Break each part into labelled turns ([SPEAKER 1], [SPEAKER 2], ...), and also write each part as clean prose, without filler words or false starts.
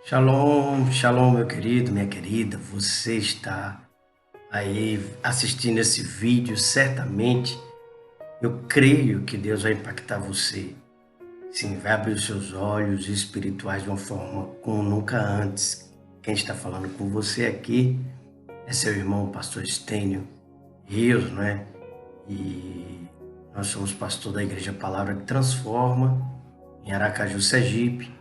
[SPEAKER 1] Shalom, shalom, meu querido, minha querida. Você está aí assistindo esse vídeo, certamente. Eu creio que Deus vai impactar você. Sim, vai abrir os seus olhos espirituais de uma forma como nunca antes. Quem está falando com você aqui é seu irmão, o pastor Estênio Rios, não é? E nós somos pastor da Igreja Palavra que Transforma, em Aracaju, Sergipe,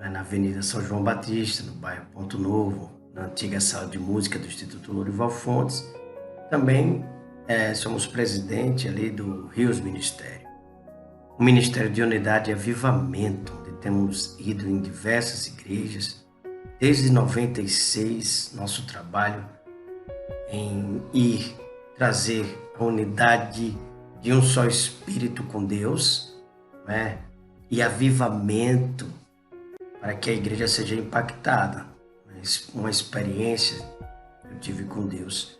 [SPEAKER 1] na Avenida São João Batista, no bairro Ponto Novo, na antiga sala de música do Instituto Lourival Fontes. Também somos presidente ali do Rios Ministério, um ministério de unidade e avivamento, onde temos ido em diversas igrejas. Desde 96, nosso trabalho em ir trazer a unidade de um só Espírito com Deus, né? E avivamento para que a igreja seja impactada. Uma experiência que eu tive com Deus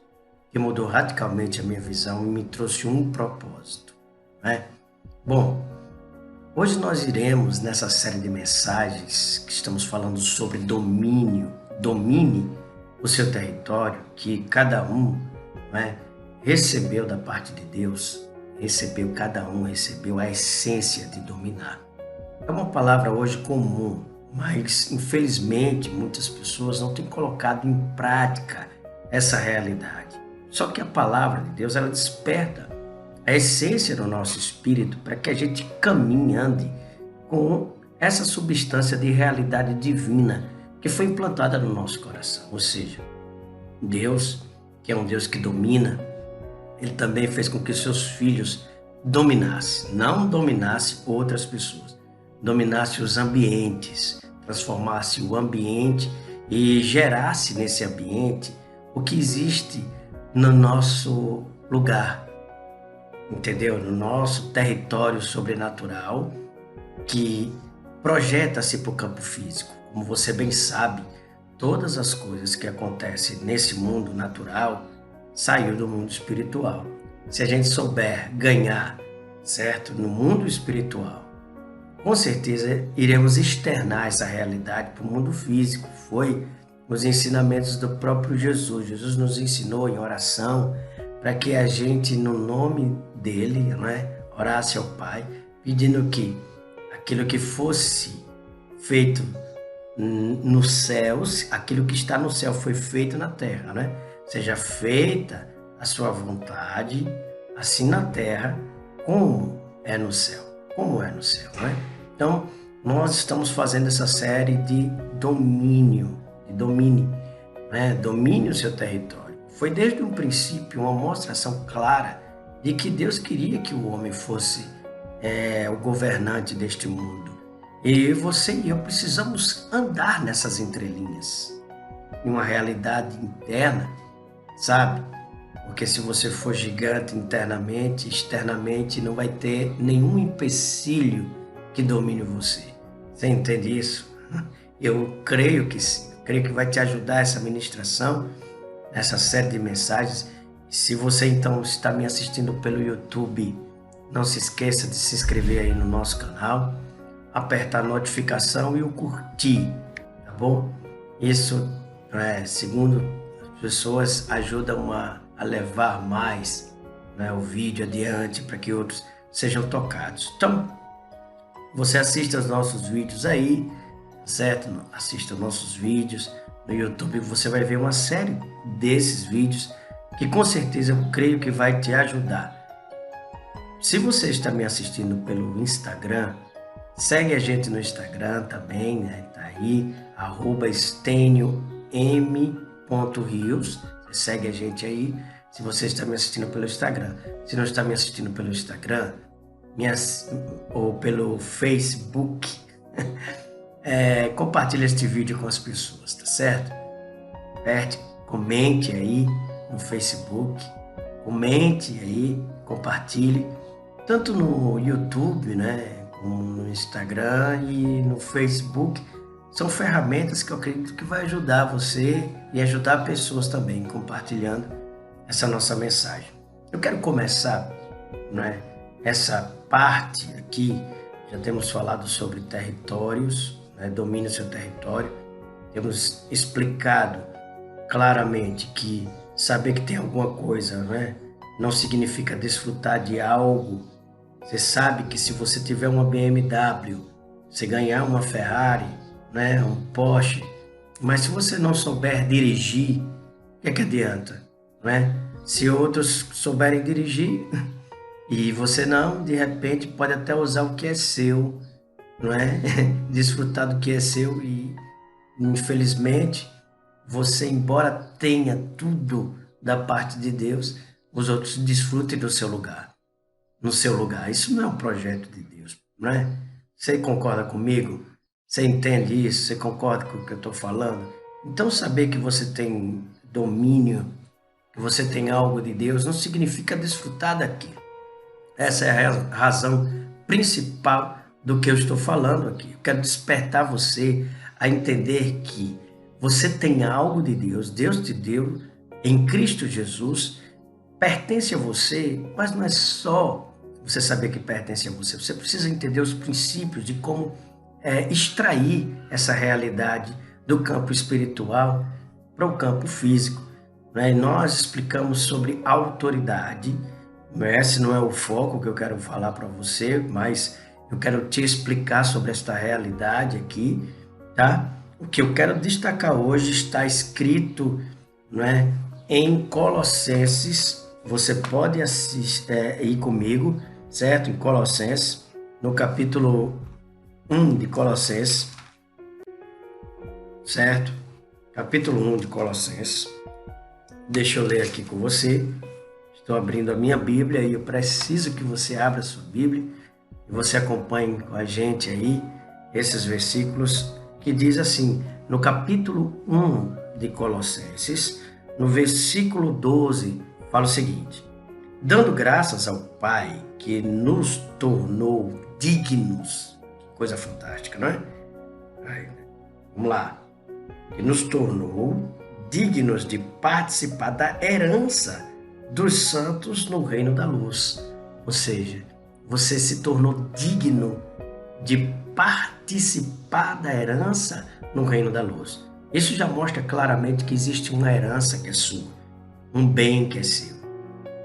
[SPEAKER 1] que mudou radicalmente a minha visão e me trouxe um propósito, né? Bom, hoje nós iremos nessa série de mensagens que estamos falando sobre domínio, domine o seu território, que cada um, né, recebeu da parte de Deus, cada um recebeu a essência de dominar. É uma palavra hoje comum, mas infelizmente muitas pessoas não têm colocado em prática essa realidade. Só que a palavra de Deus, ela desperta a essência do nosso espírito para que a gente caminhe, ande com essa substância de realidade divina que foi implantada no nosso coração. Ou seja, Deus, que é um Deus que domina, Ele também fez com que seus filhos dominassem, não dominassem outras pessoas, dominasse os ambientes, transformasse o ambiente e gerasse nesse ambiente o que existe no nosso lugar, entendeu? No nosso território sobrenatural que projeta-se para o campo físico. Como você bem sabe, todas as coisas que acontecem nesse mundo natural saiu do mundo espiritual. Se a gente souber ganhar, certo, no mundo espiritual, com certeza iremos externar essa realidade para o mundo físico. Foi os ensinamentos do próprio Jesus. Jesus nos ensinou em oração para que a gente, no nome dele, né, orasse ao Pai, pedindo que aquilo que fosse feito nos céus, aquilo que está no céu foi feito na terra, né? Seja feita a sua vontade, assim na terra, como é no céu. Como é no céu, né? Então, nós estamos fazendo essa série de domínio, de domine, né? Domine o seu território. Foi desde um princípio uma demonstração clara de que Deus queria que o homem fosse o governante deste mundo. E você e eu precisamos andar nessas entrelinhas, em uma realidade interna, sabe? Porque se você for gigante internamente, externamente não vai ter nenhum empecilho que domine você. Você entende isso? Eu creio que sim. Eu creio que vai te ajudar essa ministração, essa série de mensagens. Se você então está me assistindo pelo YouTube, não se esqueça de se inscrever aí no nosso canal, apertar a notificação e o curtir, tá bom? Isso, segundo as pessoas, ajuda a levar mais, né, o vídeo adiante para que outros sejam tocados. Então, você assista aos nossos vídeos aí, certo? Assista aos nossos vídeos no YouTube, você vai ver uma série desses vídeos que com certeza eu creio que vai te ajudar. Se você está me assistindo pelo Instagram, segue a gente no Instagram também, né? Tá aí, @esteniom.rios. Você segue a gente aí, se você está me assistindo pelo Instagram. Se não está me assistindo pelo Instagram, ou pelo Facebook, compartilhe este vídeo com as pessoas, tá certo? Comente aí no Facebook, comente aí, compartilhe, tanto no YouTube, né, como no Instagram e no Facebook. São ferramentas que eu acredito que vai ajudar você e ajudar pessoas também, compartilhando essa nossa mensagem. Eu quero começar, né, essa parte aqui. Já temos falado sobre territórios, né, domine o seu território. temos explicado claramente que saber que tem alguma coisa, né, não significa desfrutar de algo. Você sabe que se você tiver uma BMW, você ganhar uma Ferrari, né, um Porsche, mas se você não souber dirigir, o que é que adianta, né? Se outros souberem dirigir e você não, de repente pode até usar o que é seu, não é? Desfrutar do que é seu e, infelizmente, você, embora tenha tudo da parte de Deus, os outros desfrutem do seu lugar, no seu lugar. Isso não é um projeto de Deus, não é? Você concorda comigo? Você entende isso? Você concorda com o que eu estou falando? Então, saber que você tem domínio, que você tem algo de Deus, não significa desfrutar daquilo. Essa é a razão principal do que eu estou falando aqui. Eu quero despertar você a entender que você tem algo de Deus, Deus te deu em Cristo Jesus, pertence a você, mas não é só você saber que pertence a você. Você precisa entender os princípios de como extrair essa realidade do campo espiritual para o campo físico, né? E nós explicamos sobre autoridade. Esse não é o foco que eu quero falar para você, mas eu quero te explicar sobre esta realidade aqui, tá? O que eu quero destacar hoje está escrito, né, em Colossenses. Você pode ir comigo, certo? Em Colossenses, no capítulo 1 de Colossenses, certo? Capítulo 1 de Colossenses. Deixa eu ler aqui com você. Estou abrindo a minha Bíblia e eu preciso que você abra a sua Bíblia e você acompanhe com a gente aí esses versículos que diz assim, no capítulo 1 de Colossenses, no versículo 12, fala o seguinte: dando graças ao Pai que nos tornou dignos, que coisa fantástica, não é? Aí, vamos lá, que nos tornou dignos de participar da herança dos santos no reino da luz. Ou seja, você se tornou digno de participar da herança no reino da luz. Isso já mostra claramente que existe uma herança que é sua, um bem que é seu,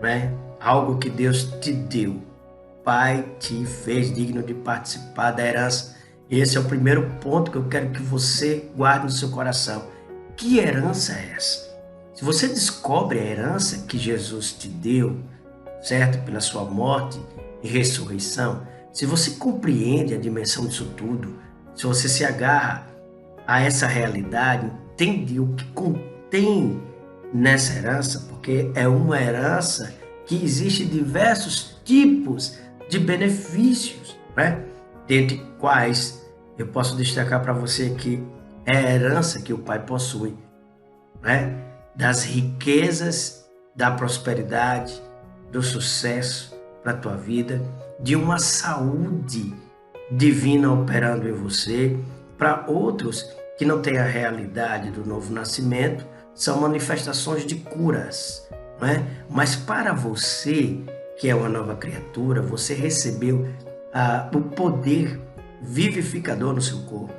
[SPEAKER 1] né? Algo que Deus te deu. Pai te fez digno de participar da herança. Esse é o primeiro ponto que eu quero que você guarde no seu coração. Que herança é essa? Se você descobre a herança que Jesus te deu, certo? Pela sua morte e ressurreição, se você compreende a dimensão disso tudo, se você se agarra a essa realidade, entende o que contém nessa herança, porque é uma herança que existe diversos tipos de benefícios, né? Dentre quais eu posso destacar para você que é a herança que o Pai possui, né? Das riquezas, da prosperidade, do sucesso para a tua vida, de uma saúde divina operando em você. Para outros que não têm a realidade do novo nascimento, são manifestações de curas, não é? Mas para você, que é uma nova criatura, você recebeu o poder vivificador no seu corpo,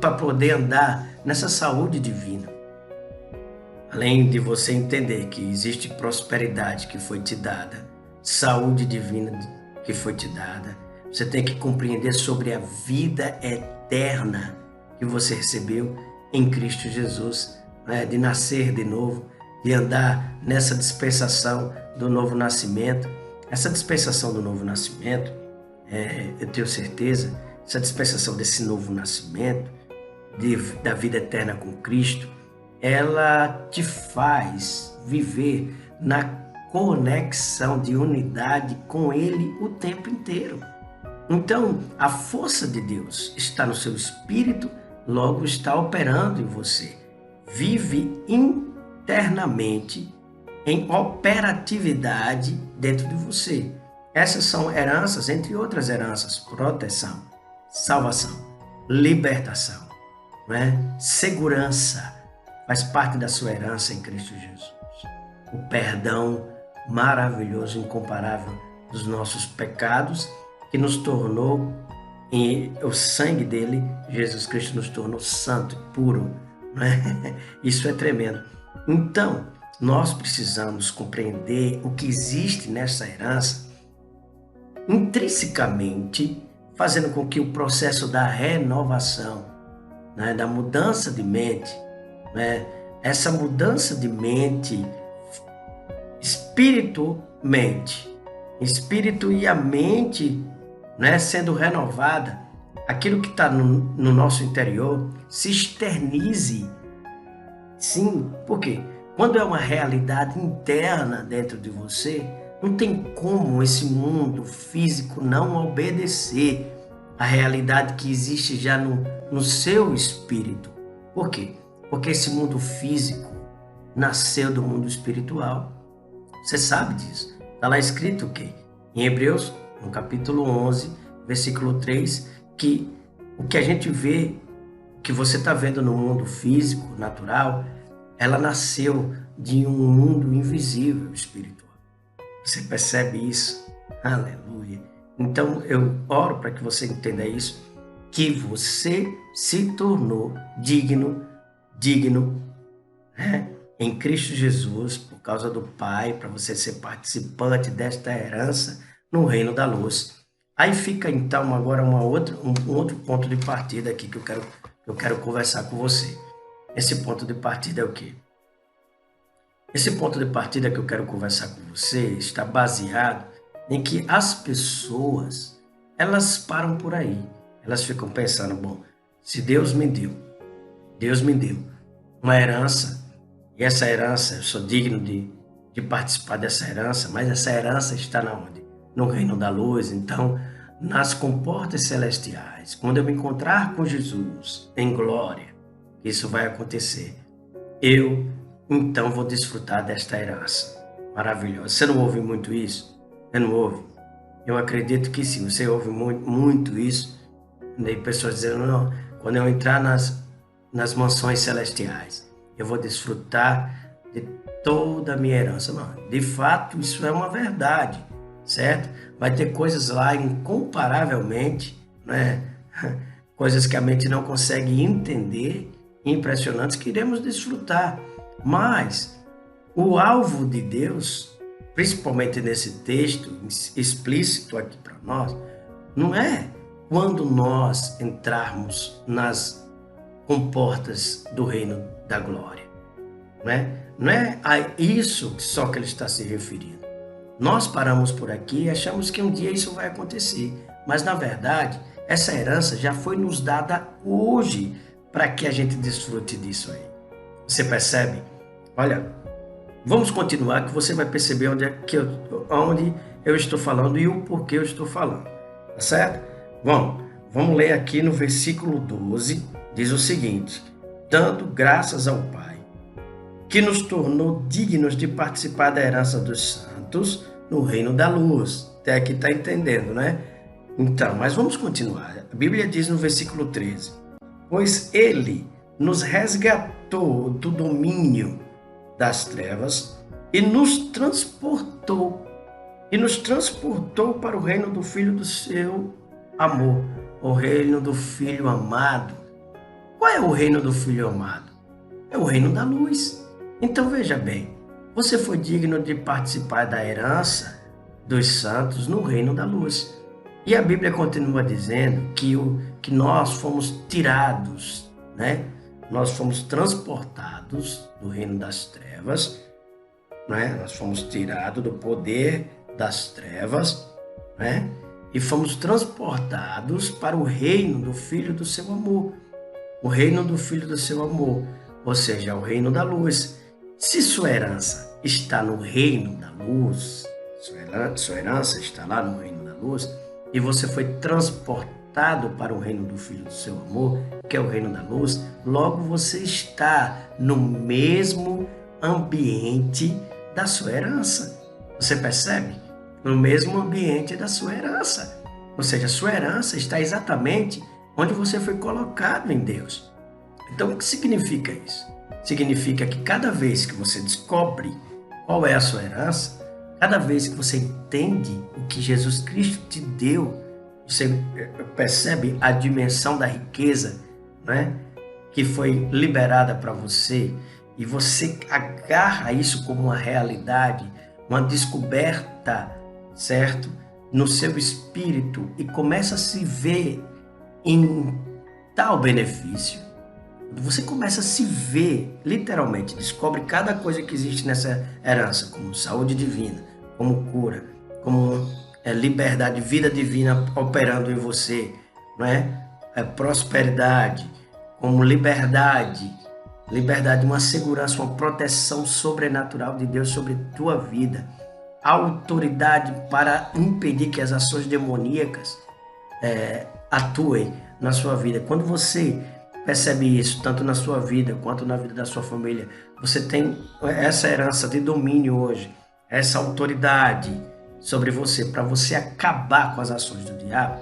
[SPEAKER 1] para poder andar nessa saúde divina. Além de você entender que existe prosperidade que foi te dada, saúde divina que foi te dada, você tem que compreender sobre a vida eterna que você recebeu em Cristo Jesus, né? De nascer de novo, de andar nessa dispensação do novo nascimento. Essa dispensação do novo nascimento, eu tenho certeza, essa dispensação desse novo nascimento, da vida eterna com Cristo, ela te faz viver na conexão de unidade com Ele o tempo inteiro. Então, a força de Deus está no seu espírito, logo está operando em você. Vive internamente em operatividade dentro de você. Essas são heranças, entre outras heranças: proteção, salvação, libertação, né? Segurança. Faz parte da sua herança em Cristo Jesus. O perdão maravilhoso, incomparável dos nossos pecados, que nos tornou e o sangue dele, Jesus Cristo nos tornou santo, puro, não é? Isso é tremendo. Então, nós precisamos compreender o que existe nessa herança intrinsecamente, fazendo com que o processo da renovação, né, da mudança de mente, né, essa mudança de mente, espírito-mente, espírito e a mente, né, sendo renovada, aquilo que está no nosso interior se externize. Sim, por quê? Quando é uma realidade interna dentro de você, não tem como esse mundo físico não obedecer à realidade que existe já no seu espírito. Por quê? Porque esse mundo físico nasceu do mundo espiritual. Você sabe disso. Está lá escrito o quê? Em Hebreus, no capítulo 11, versículo 3, que o que a gente vê, que você está vendo no mundo físico, natural, ela nasceu de um mundo invisível, espiritual. Você percebe isso? Aleluia. Então eu oro para que você entenda isso, que você se tornou digno, né? Em Cristo Jesus, por causa do Pai, para você ser participante desta herança no reino da luz. Aí fica então agora um outro ponto de partida aqui que eu quero conversar com você. Esse ponto de partida é o quê? Esse ponto de partida que eu quero conversar com você está baseado em que as pessoas, elas param por aí. Elas ficam pensando, bom, se Deus me deu uma herança, e essa herança, eu sou digno de participar dessa herança, mas essa herança está na onde? No reino da luz. Então, nas comportas celestiais, quando eu me encontrar com Jesus em glória, isso vai acontecer. Eu, então, vou desfrutar desta herança maravilhosa. Você não ouve muito isso? Você não ouve? Eu acredito que sim, você ouve muito isso. Daí pessoas dizendo, não, quando eu entrar nas mansões celestiais, eu vou desfrutar de toda a minha herança. Não, de fato, isso é uma verdade, certo? Vai ter coisas lá incomparavelmente, né? Coisas que a mente não consegue entender, impressionantes, que iremos desfrutar. Mas o alvo de Deus, principalmente nesse texto explícito aqui para nós, não é quando nós entrarmos nas comportas do reino da glória. Não é a isso só que ele está se referindo. Nós paramos por aqui e achamos que um dia isso vai acontecer. Mas, na verdade, essa herança já foi nos dada hoje para que a gente desfrute disso aí. Você percebe? Olha, vamos continuar que você vai perceber onde eu estou falando e o porquê eu estou falando. Tá certo? Bom, vamos ler aqui no versículo 12, diz o seguinte: dando graças ao Pai, que nos tornou dignos de participar da herança dos santos no reino da luz. Até aqui está entendendo, né? Então, mas vamos continuar. A Bíblia diz no versículo 13: pois Ele nos resgatou do domínio das trevas e nos transportou para o reino do Filho do seu amor, o reino do Filho amado. Qual é o reino do Filho amado? É o reino da luz. Então veja bem, você foi digno de participar da herança dos santos no reino da luz. E a Bíblia continua dizendo que nós fomos tirados, né? Nós fomos transportados do reino das trevas, né? Nós fomos tirados do poder das trevas, né? E fomos transportados para o reino do Filho do seu amor. O reino do Filho do seu amor, ou seja, o reino da luz. Se sua herança está no reino da luz, sua herança está lá no reino da luz, e você foi transportado para o reino do Filho do seu amor, que é o reino da luz, logo você está no mesmo ambiente da sua herança. Você percebe? No mesmo ambiente da sua herança. Ou seja, a sua herança está exatamente onde você foi colocado em Deus. Então, o que significa isso? Significa que cada vez que você descobre qual é a sua herança, cada vez que você entende o que Jesus Cristo te deu Você percebe a dimensão da riqueza, né, que foi liberada para você, e você agarra isso como uma realidade, uma descoberta, certo? No seu espírito e começa a se ver em tal benefício. Você começa a se ver, literalmente, descobre cada coisa que existe nessa herança, como saúde divina, como cura, como liberdade, vida divina operando em você, não é? Prosperidade, como liberdade, uma segurança, uma proteção sobrenatural de Deus sobre tua vida, autoridade para impedir que as ações demoníacas atuem na sua vida. Quando você percebe isso, tanto na sua vida quanto na vida da sua família, você tem essa herança de domínio hoje, essa autoridade sobre você, para você acabar com as ações do diabo,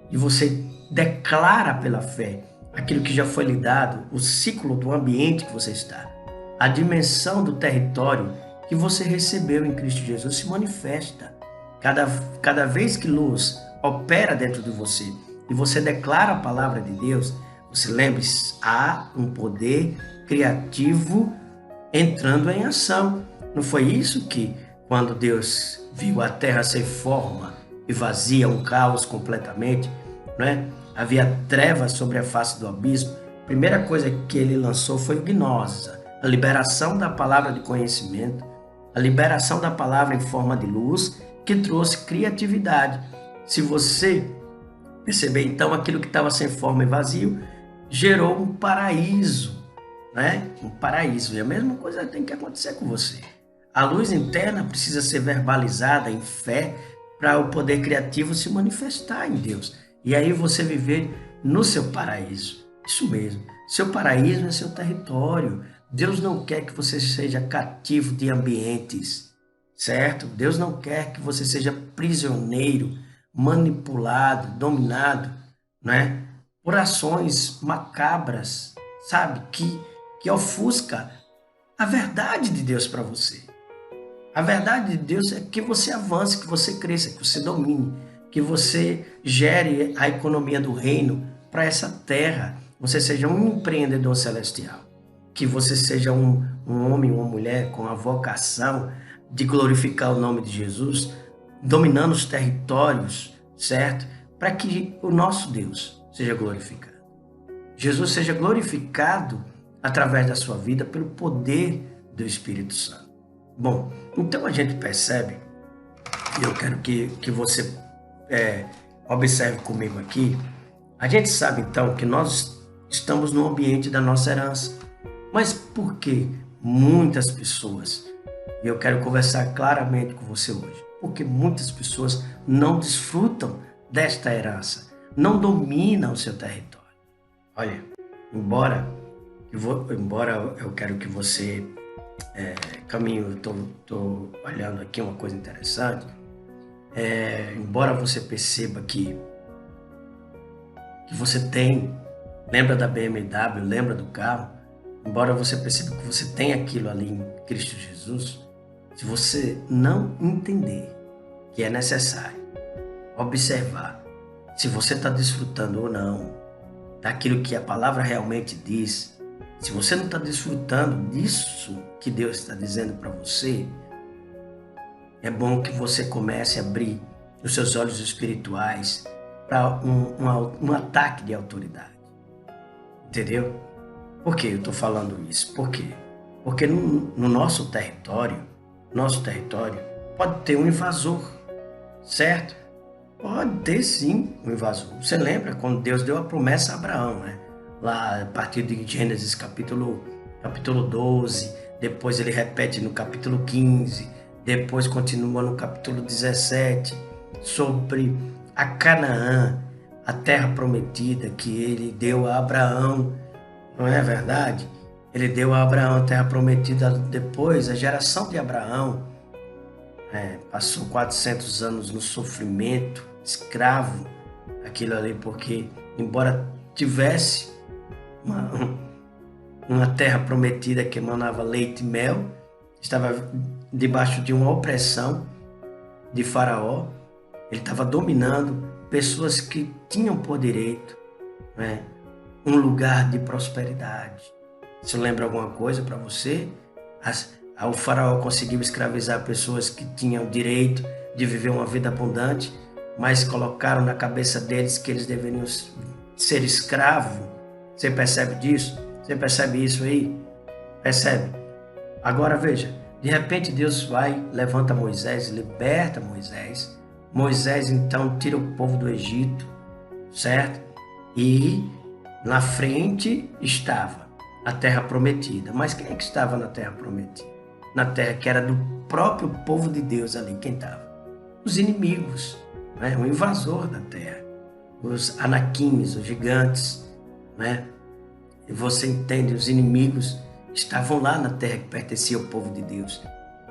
[SPEAKER 1] e você declara pela fé aquilo que já foi lhe dado, o ciclo do ambiente que você está, a dimensão do território que você recebeu em Cristo Jesus se manifesta. Cada vez que luz opera dentro de você e você declara a palavra de Deus, você lembre-se, há um poder criativo entrando em ação. Não foi isso que, quando Deus viu a terra sem forma e vazia, um caos completamente, né? Havia trevas sobre a face do abismo. A primeira coisa que ele lançou foi gnosa, a liberação da palavra de conhecimento, a liberação da palavra em forma de luz, que trouxe criatividade. Se você perceber, então, aquilo que estava sem forma e vazio gerou um paraíso, né? Um paraíso. E a mesma coisa tem que acontecer com você. A luz interna precisa ser verbalizada em fé para o poder criativo se manifestar em Deus. E aí você viver no seu paraíso. Isso mesmo. Seu paraíso é seu território. Deus não quer que você seja cativo de ambientes, certo? Deus não quer que você seja prisioneiro, manipulado, dominado, né? Por ações macabras, sabe? Que ofusca a verdade de Deus para você. A verdade de Deus é que você avance, que você cresça, que você domine, que você gere a economia do reino para essa terra. Você seja um empreendedor celestial. Que você seja um homem, uma mulher com a vocação de glorificar o nome de Jesus, dominando os territórios, certo? Para que o nosso Deus seja glorificado. Jesus seja glorificado através da sua vida pelo poder do Espírito Santo. Bom, então a gente percebe, e eu quero que você observe comigo aqui, a gente sabe então que nós estamos no ambiente da nossa herança. Mas por que muitas pessoas, e eu quero conversar claramente com você hoje, porque muitas pessoas não desfrutam desta herança, não dominam o seu território? Olha, embora eu quero que você caminhe, eu estou olhando aqui uma coisa interessante, embora você perceba que você tem, lembra da BMW, lembra do carro, embora você perceba que você tem aquilo ali em Cristo Jesus, se você não entender que é necessário observar se você está desfrutando ou não daquilo que a palavra realmente diz, se você não está desfrutando disso que Deus está dizendo para você, é bom que você comece a abrir os seus olhos espirituais para um ataque de autoridade. Entendeu? Por que eu estou falando isso? Por quê? Porque no nosso território pode ter um invasor, certo? Pode ter sim um invasor. Você lembra quando Deus deu a promessa a Abraão, né? Lá a partir de Gênesis capítulo 12, depois ele repete no capítulo 15, depois continua no capítulo 17, sobre a Canaã, a terra prometida que ele deu a Abraão. Não é verdade? Ele deu a Abraão a terra prometida. Depois, a geração de Abraão passou 400 anos no sofrimento, escravo, aquilo ali, porque embora tivesse uma terra prometida que emanava leite e mel, estava debaixo de uma opressão de Faraó. Ele estava dominando pessoas que tinham por direito, né, um lugar de prosperidade. Se lembra alguma coisa para você? O faraó conseguiu escravizar pessoas que tinham direito de viver uma vida abundante, mas colocaram na cabeça deles que eles deveriam ser escravos. Você percebe disso? Você percebe isso aí? Percebe? Agora veja, de repente Deus vai, levanta Moisés, liberta Moisés. Moisés então tira o povo do Egito, certo? E na frente estava a terra prometida. Mas quem é que estava na terra prometida? Na terra que era do próprio povo de Deus ali, quem estava? Os inimigos, né? O invasor da terra, os anaquins, os gigantes, né? E você entende, os inimigos estavam lá na terra que pertencia ao povo de Deus.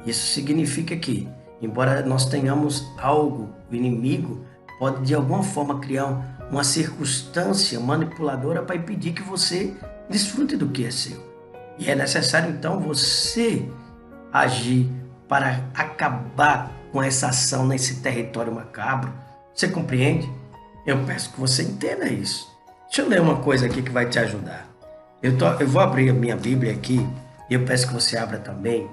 [SPEAKER 1] Isso significa que, embora nós tenhamos algo, o inimigo pode de alguma forma criar uma circunstância manipuladora para impedir que você desfrute do que é seu. E é necessário então você agir para acabar com essa ação nesse território macabro. Você compreende? Eu peço que você entenda isso. Deixa eu ler uma coisa aqui que vai te ajudar. Eu vou abrir a minha Bíblia aqui e eu peço que você abra também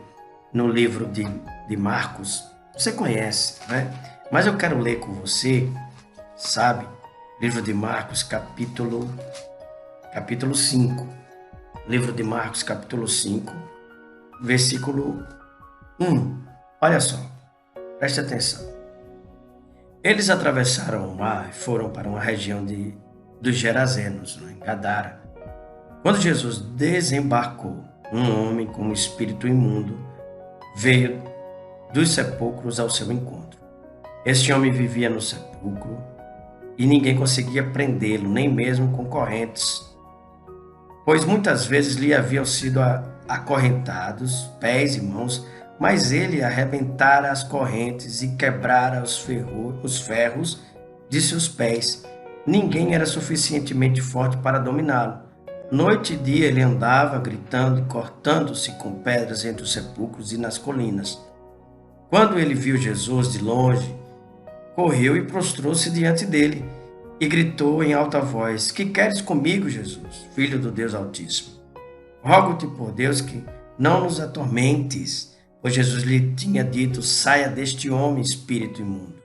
[SPEAKER 1] no livro de Marcos. Você conhece, né? Mas eu quero ler com você, sabe? Livro de Marcos, capítulo 5. Livro de Marcos, capítulo 5, versículo 1. Olha só, preste atenção. Eles atravessaram o mar e foram para uma região dos Gerazenos, em Gadara. Quando Jesus desembarcou, um homem com um espírito imundo veio dos sepulcros ao seu encontro. Este homem vivia no sepulcro e ninguém conseguia prendê-lo, nem mesmo com correntes, pois muitas vezes lhe haviam sido acorrentados pés e mãos, mas ele arrebentara as correntes e quebrara os ferros de seus pés. Ninguém era suficientemente forte para dominá-lo. Noite e dia ele andava gritando e cortando-se com pedras entre os sepulcros e nas colinas. Quando ele viu Jesus de longe, correu e prostrou-se diante dele e gritou em alta voz: Que queres comigo, Jesus, filho do Deus Altíssimo? Rogo-te por Deus que não nos atormentes, pois Jesus lhe tinha dito: Saia deste homem, espírito imundo.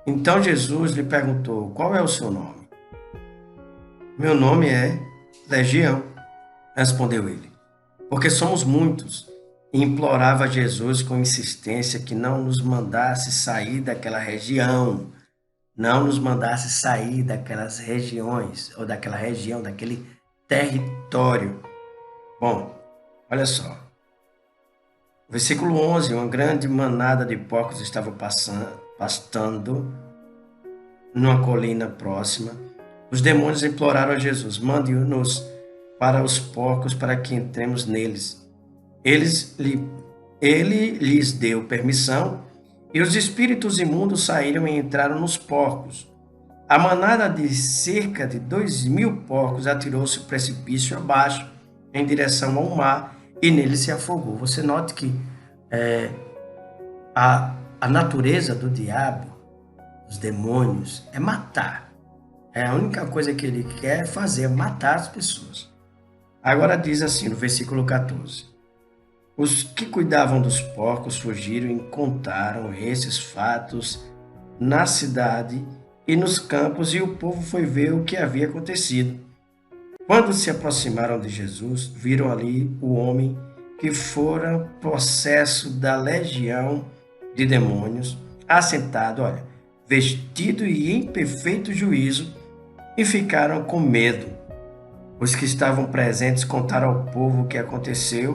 [SPEAKER 1] Então Jesus lhe perguntou: Qual é o seu nome? Meu nome é Legião, respondeu ele, porque somos muitos. E implorava a Jesus com insistência que não nos mandasse sair daquela região, não nos mandasse sair daquelas regiões, ou daquela região, daquele território. Bom, olha só. Versículo 11, uma grande manada de porcos estava pastando numa colina próxima. Os demônios imploraram a Jesus: Mande-nos para os porcos para que entremos neles. Ele lhes deu permissão e os espíritos imundos saíram e entraram nos porcos. A manada de cerca de 2.000 porcos atirou-se o precipício abaixo em direção ao mar e nele se afogou. Você note que a natureza do diabo, dos demônios, é matar. A única coisa que ele quer fazer é matar as pessoas. Agora diz assim no versículo 14: Os que cuidavam dos porcos fugiram e contaram esses fatos na cidade e nos campos, e o povo foi ver o que havia acontecido. Quando se aproximaram de Jesus, viram ali o homem que fora possesso da legião de demônios, assentado, vestido e em perfeito juízo, e ficaram com medo. Os que estavam presentes contaram ao povo o que acontecera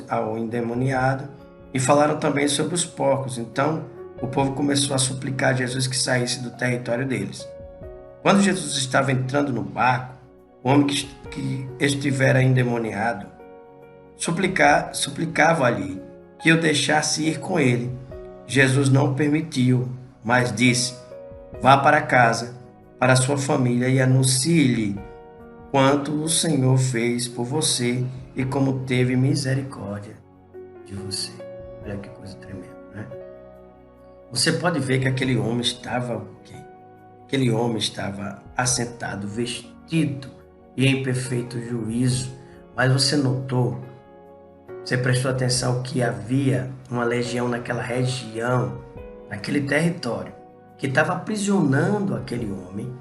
[SPEAKER 1] ao endemoniado e falaram também sobre os porcos. Então o povo começou a suplicar a Jesus que saísse do território deles. Quando Jesus estava entrando no barco, o homem que estivera endemoniado suplicava ali que o deixasse ir com ele. Jesus não permitiu, mas disse: Vá para casa, para sua família, e anuncie-lhe quanto o Senhor fez por você e como teve misericórdia de você. Olha que coisa tremenda, né? você pode ver que aquele homem estava o quê? Aquele homem estava assentado, vestido e em perfeito juízo. Mas você notou, você prestou atenção que havia uma legião naquela região, naquele território, que estava aprisionando aquele homem.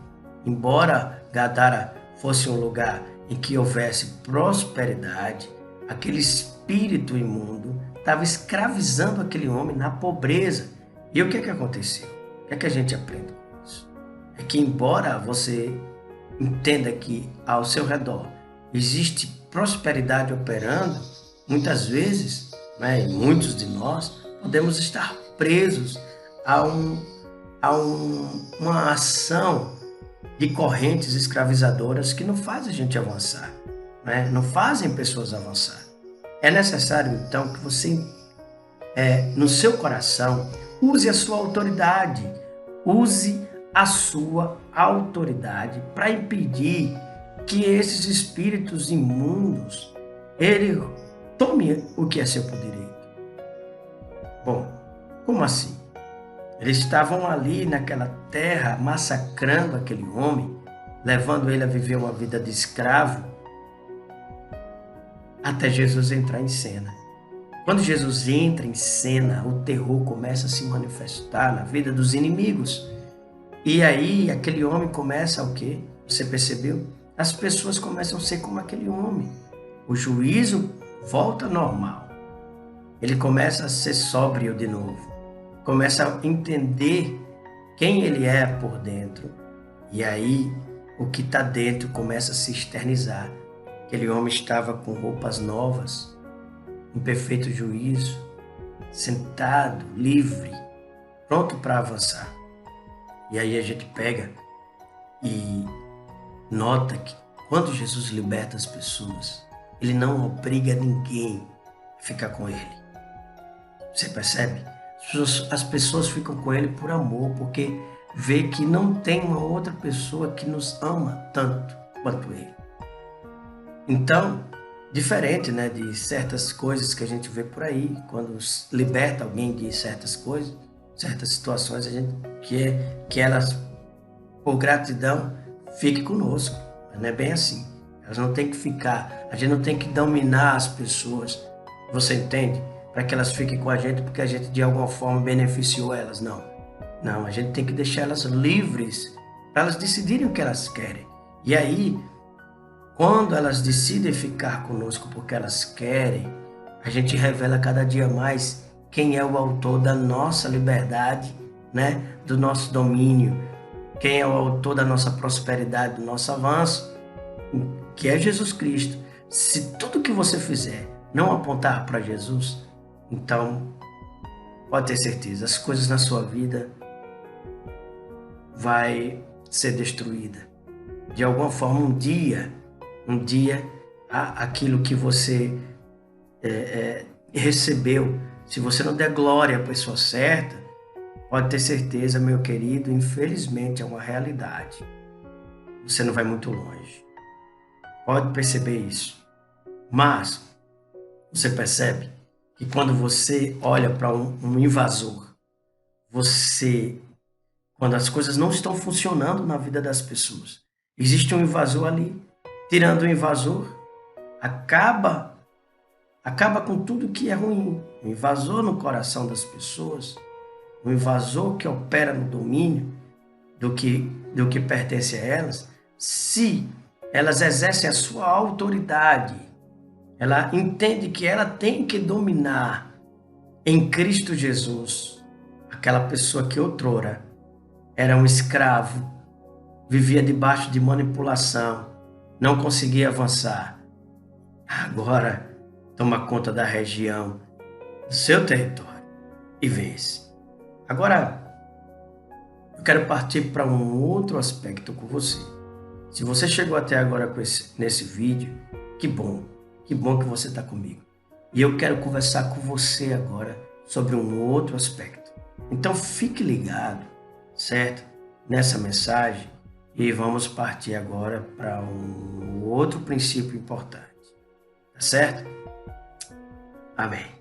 [SPEAKER 1] Embora Gadara fosse um lugar em que houvesse prosperidade, aquele espírito imundo estava escravizando aquele homem na pobreza. E o que é que aconteceu? O que é que a gente aprende com isso? É que embora você entenda que ao seu redor existe prosperidade operando, muitas vezes, né, e muitos de nós, podemos estar presos a, uma ação de correntes escravizadoras que não faz a gente avançar, né? Não fazem pessoas avançar. É necessário, então, que você, no seu coração, use a sua autoridade, use a sua autoridade para impedir que esses espíritos imundos, ele tome o que é seu por direito. Bom, como assim? Eles estavam ali naquela terra massacrando aquele homem, levando ele a viver uma vida de escravo, até Jesus entrar em cena. Quando Jesus entra em cena, o terror começa a se manifestar na vida dos inimigos. E aí aquele homem começa o quê? Você percebeu? As pessoas começam a ser como aquele homem. O juízo volta ao normal. Ele começa a ser sóbrio de novo. Começa a entender quem ele é por dentro. E aí o que está dentro começa a se externizar. Aquele homem estava com roupas novas, em perfeito juízo, sentado, livre, pronto para avançar. E aí a gente pega e nota que quando Jesus liberta as pessoas, ele não obriga ninguém a ficar com ele. Você percebe? As pessoas ficam com ele por amor, porque vê que não tem uma outra pessoa que nos ama tanto quanto ele. Então, diferente, né, de certas coisas que a gente vê por aí, quando liberta alguém de certas coisas, certas situações, a gente quer que elas, por gratidão, fiquem conosco. Mas não é bem assim. Elas não têm que ficar, a gente não tem que dominar as pessoas, você entende? Para que elas fiquem com a gente, porque a gente de alguma forma beneficiou elas, não. Não, a gente tem que deixar elas livres, para elas decidirem o que elas querem. E aí, quando elas decidem ficar conosco porque elas querem, a gente revela cada dia mais quem é o autor da nossa liberdade, né? Do nosso domínio, quem é o autor da nossa prosperidade, do nosso avanço, que é Jesus Cristo. Se tudo que você fizer não apontar para Jesus, então pode ter certeza, as coisas na sua vida vai ser destruída. De alguma forma, um dia, aquilo que você recebeu, se você não der glória à pessoa certa, pode ter certeza, meu querido, infelizmente é uma realidade. Você não vai muito longe. Pode perceber isso. Mas você percebe que quando você olha para um invasor, quando as coisas não estão funcionando na vida das pessoas, existe um invasor ali. Tirando o invasor, acaba com tudo que é ruim. O invasor no coração das pessoas, o invasor que opera no domínio do que pertence a elas, se elas exercem a sua autoridade, ela entende que ela tem que dominar em Cristo Jesus aquela pessoa que outrora era um escravo, vivia debaixo de manipulação, não conseguia avançar. Agora toma conta da região, do seu território e vence. Agora, eu quero partir para um outro aspecto com você. Se você chegou até agora nesse vídeo, que bom que você está comigo. E eu quero conversar com você agora sobre um outro aspecto. Então fique ligado, certo? Nessa mensagem e vamos partir agora para um outro princípio importante. Tá certo? Amém.